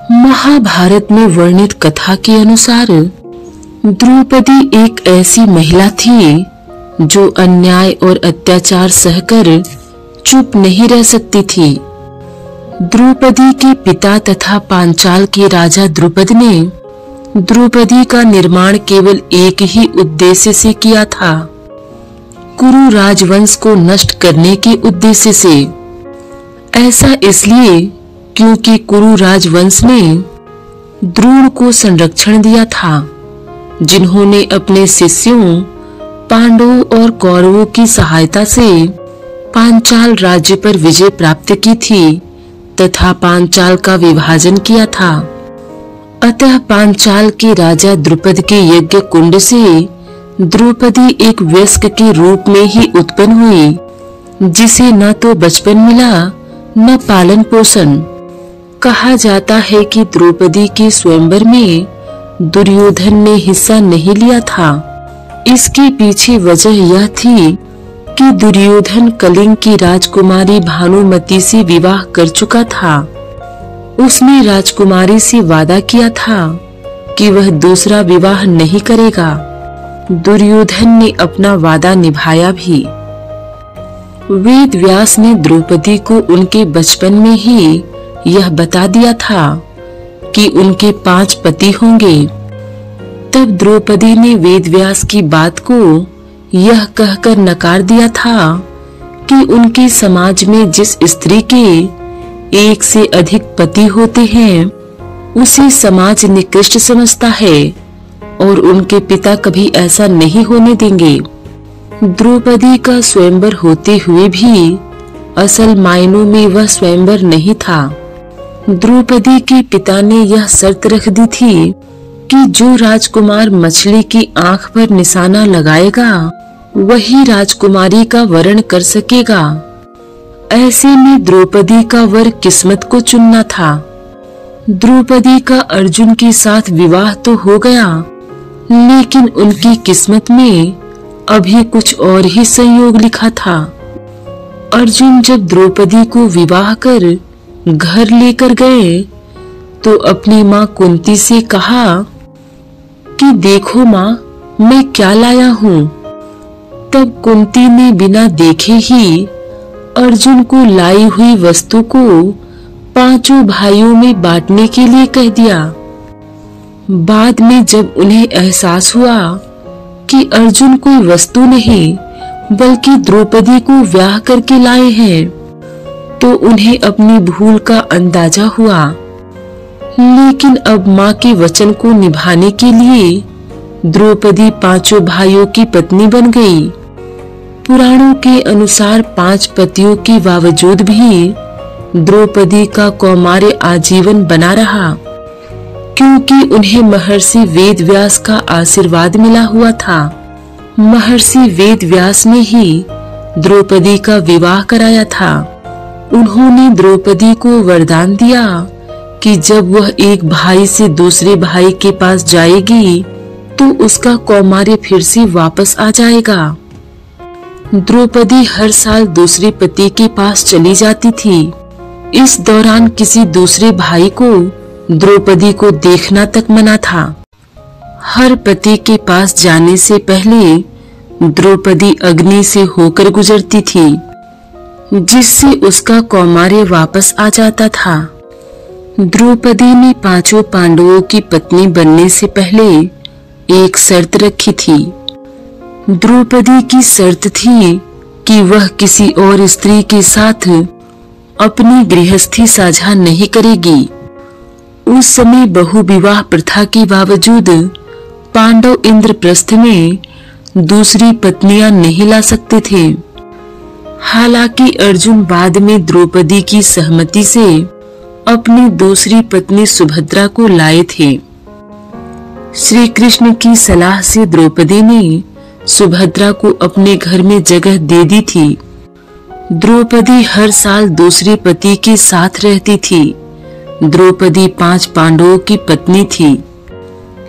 महाभारत में वर्णित कथा के अनुसार द्रौपदी एक ऐसी महिला थी जो अन्याय और अत्याचार सहकर चुप नहीं रह सकती थी। द्रौपदी के पिता तथा पांचाल के राजा द्रुपद ने द्रौपदी का निर्माण केवल एक ही उद्देश्य से किया था, कुरु राजवंश को नष्ट करने के उद्देश्य से। ऐसा इसलिए क्योंकि कुरु राजवंश ने द्रोण को संरक्षण दिया था, जिन्होंने अपने शिष्यों पांडवों और कौरवों की सहायता से पांचाल राज्य पर विजय प्राप्त की थी तथा पांचाल का विभाजन किया था। अतः पांचाल के राजा द्रुपद के यज्ञ कुंड से द्रौपदी एक वयस्क के रूप में ही उत्पन्न हुई, जिसे न तो बचपन मिला न पालन पोषण। कहा जाता है कि द्रौपदी के स्वयंवर में दुर्योधन ने हिस्सा नहीं लिया था। इसके पीछे वजह यह थी कि दुर्योधन कलिंग की राजकुमारी भानुमति से विवाह कर चुका था। उसने राजकुमारी से वादा किया था कि वह दूसरा विवाह नहीं करेगा। दुर्योधन ने अपना वादा निभाया भी। वेद व्यास ने द्रौपदी को उनके बचपन में ही यह बता दिया था कि उनके 5 पति होंगे। तब द्रौपदी ने वेद व्यास की बात को यह कहकर नकार दिया था कि उनके समाज में जिस स्त्री के 1 से अधिक पति होते हैं उसे समाज निकृष्ट समझता है और उनके पिता कभी ऐसा नहीं होने देंगे। द्रौपदी का स्वयंवर होते हुए भी असल मायनों में वह स्वयंवर नहीं था। द्रौपदी के पिता ने यह शर्त रख दी थी कि जो राजकुमार मछली की आंख पर निशाना लगाएगा वही राजकुमारी का वरण कर सकेगा। ऐसे में द्रौपदी का वर किस्मत को चुनना था। द्रौपदी का अर्जुन के साथ विवाह तो हो गया, लेकिन उनकी किस्मत में अभी कुछ और ही संयोग लिखा था। अर्जुन जब द्रौपदी को विवाह कर घर लेकर गए तो अपनी माँ कुंती से कहा कि देखो माँ, मैं क्या लाया हूँ। तब कुंती ने बिना देखे ही अर्जुन को लाई हुई वस्तु को 5 भाइयों में बांटने के लिए कह दिया। बाद में जब उन्हें एहसास हुआ कि अर्जुन कोई वस्तु नहीं बल्कि द्रौपदी को ब्याह करके लाए हैं, तो उन्हें अपनी भूल का अंदाजा हुआ। लेकिन अब माँ के वचन को निभाने के लिए द्रौपदी 5 भाइयों की पत्नी बन गई। पुराणों के अनुसार 5 पतियों के बावजूद भी द्रौपदी का कौमार्य आजीवन बना रहा, क्योंकि उन्हें महर्षि वेद व्यास का आशीर्वाद मिला हुआ था। महर्षि वेद व्यास ने ही द्रौपदी का विवाह कराया था। उन्होंने द्रौपदी को वरदान दिया कि जब वह एक भाई से दूसरे भाई के पास जाएगी तो उसका कौमार्य फिर से वापस आ जाएगा। द्रौपदी हर साल दूसरे पति के पास चली जाती थी। इस दौरान किसी दूसरे भाई को द्रौपदी को देखना तक मना था। हर पति के पास जाने से पहले द्रौपदी अग्नि से होकर गुजरती थी, जिससे उसका कौमार्य वापस आ जाता था। द्रौपदी ने 5 पांडवों की पत्नी बनने से पहले एक शर्त रखी थी। द्रौपदी की शर्त थी कि वह किसी और स्त्री के साथ अपनी गृहस्थी साझा नहीं करेगी। उस समय बहुविवाह प्रथा के बावजूद पांडव इंद्रप्रस्थ में दूसरी पत्नियां नहीं ला सकते थे। हालांकि अर्जुन बाद में द्रौपदी की सहमति से अपनी दूसरी पत्नी सुभद्रा को लाए थे। श्री कृष्ण की सलाह से द्रौपदी ने सुभद्रा को अपने घर में जगह दे दी थी। द्रौपदी हर साल दूसरे पति के साथ रहती थी। द्रौपदी 5 पांडवों की पत्नी थी,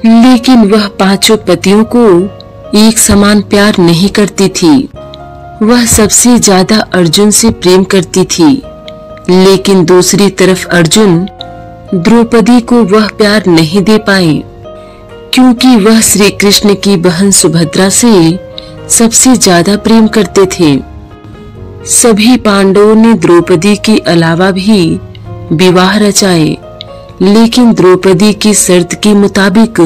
लेकिन वह 5 पतियों को एक समान प्यार नहीं करती थी। वह सबसे ज्यादा अर्जुन से प्रेम करती थी, लेकिन दूसरी तरफ अर्जुन द्रौपदी को वह प्यार नहीं दे पाई, क्योंकि वह श्री कृष्ण की बहन सुभद्रा से सबसे ज्यादा प्रेम करते थे। सभी पांडवों ने द्रौपदी के अलावा भी विवाह रचाए, लेकिन द्रौपदी की शर्त के मुताबिक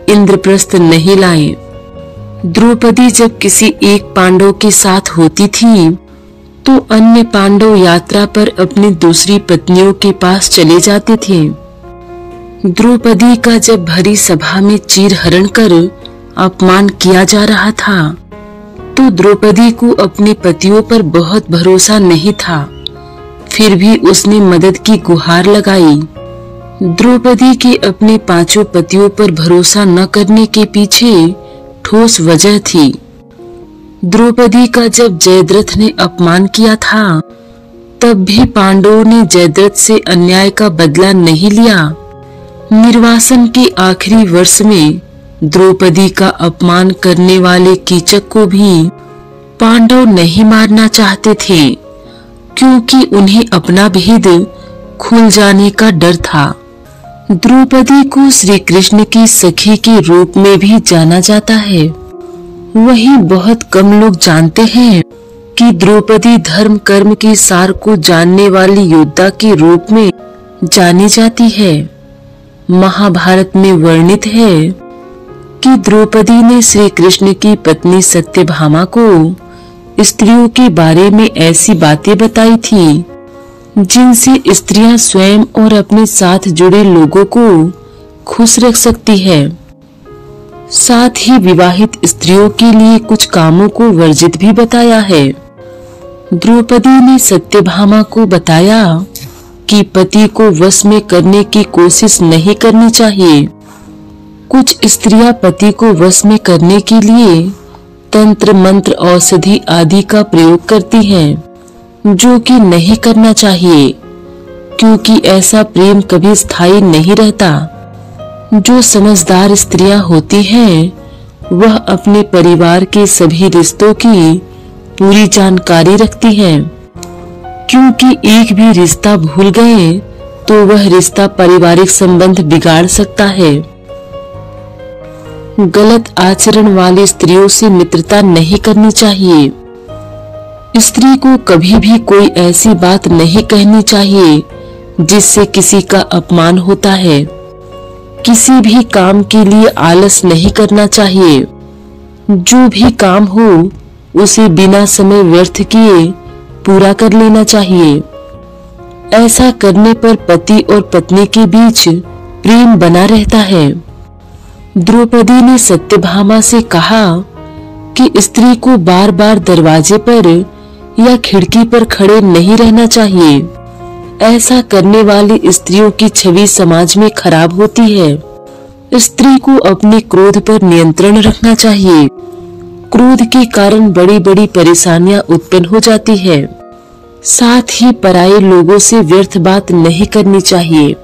इंद्रप्रस्थ नहीं लाए। द्रौपदी जब किसी एक पांडव के साथ होती थी तो अन्य पांडव यात्रा पर अपनी दूसरी पत्नियों के पास चले जाते थे। द्रौपदी का जब भरी सभा में चीरहरण कर अपमान किया जा रहा था तो द्रौपदी को अपने पतियों पर बहुत भरोसा नहीं था, फिर भी उसने मदद की गुहार लगाई। द्रौपदी के अपने 5 पतियों पर भरोसा न करने के पीछे ठोस वजह थी। द्रौपदी का जब जयद्रथ ने अपमान किया था तब भी पांडवों ने जयद्रथ से अन्याय का बदला नहीं लिया। निर्वासन के आखिरी वर्ष में द्रौपदी का अपमान करने वाले कीचक को भी पांडव नहीं मारना चाहते थे, क्योंकि उन्हें अपना भेद खुल जाने का डर था। द्रौपदी को श्री कृष्ण की सखी के रूप में भी जाना जाता है। वहीं बहुत कम लोग जानते हैं कि द्रौपदी धर्म कर्म के सार को जानने वाली योद्धा के रूप में जानी जाती है। महाभारत में वर्णित है कि द्रौपदी ने श्री कृष्ण की पत्नी सत्यभामा को स्त्रियों के बारे में ऐसी बातें बताई थी जिनसे स्त्रियां स्वयं और अपने साथ जुड़े लोगों को खुश रख सकती है। साथ ही विवाहित स्त्रियों के लिए कुछ कामों को वर्जित भी बताया है। द्रौपदी ने सत्यभामा को बताया कि पति को वश में करने की कोशिश नहीं करनी चाहिए। कुछ स्त्रियां पति को वश में करने के लिए तंत्र मंत्र औषधि आदि का प्रयोग करती हैं, जो कि नहीं करना चाहिए, क्योंकि ऐसा प्रेम कभी स्थायी नहीं रहता। जो समझदार स्त्रियां होती हैं, वह अपने परिवार के सभी रिश्तों की पूरी जानकारी रखती हैं, क्योंकि एक भी रिश्ता भूल गए तो वह रिश्ता पारिवारिक संबंध बिगाड़ सकता है। गलत आचरण वाली स्त्रियों से मित्रता नहीं करनी चाहिए। स्त्री को कभी भी कोई ऐसी बात नहीं कहनी चाहिए जिससे किसी का अपमान होता है। किसी भी काम के लिए आलस नहीं करना चाहिए। जो भी काम हो उसे बिना समय व्यर्थ किए पूरा कर लेना चाहिए। ऐसा करने पर पति और पत्नी के बीच प्रेम बना रहता है। द्रौपदी ने सत्यभामा से कहा कि स्त्री को बार बार दरवाजे पर या खिड़की पर खड़े नहीं रहना चाहिए। ऐसा करने वाली स्त्रियों की छवि समाज में खराब होती है। स्त्री को अपने क्रोध पर नियंत्रण रखना चाहिए। क्रोध के कारण बड़ी बड़ी परेशानियां उत्पन्न हो जाती है। साथ ही पराये लोगों से व्यर्थ बात नहीं करनी चाहिए।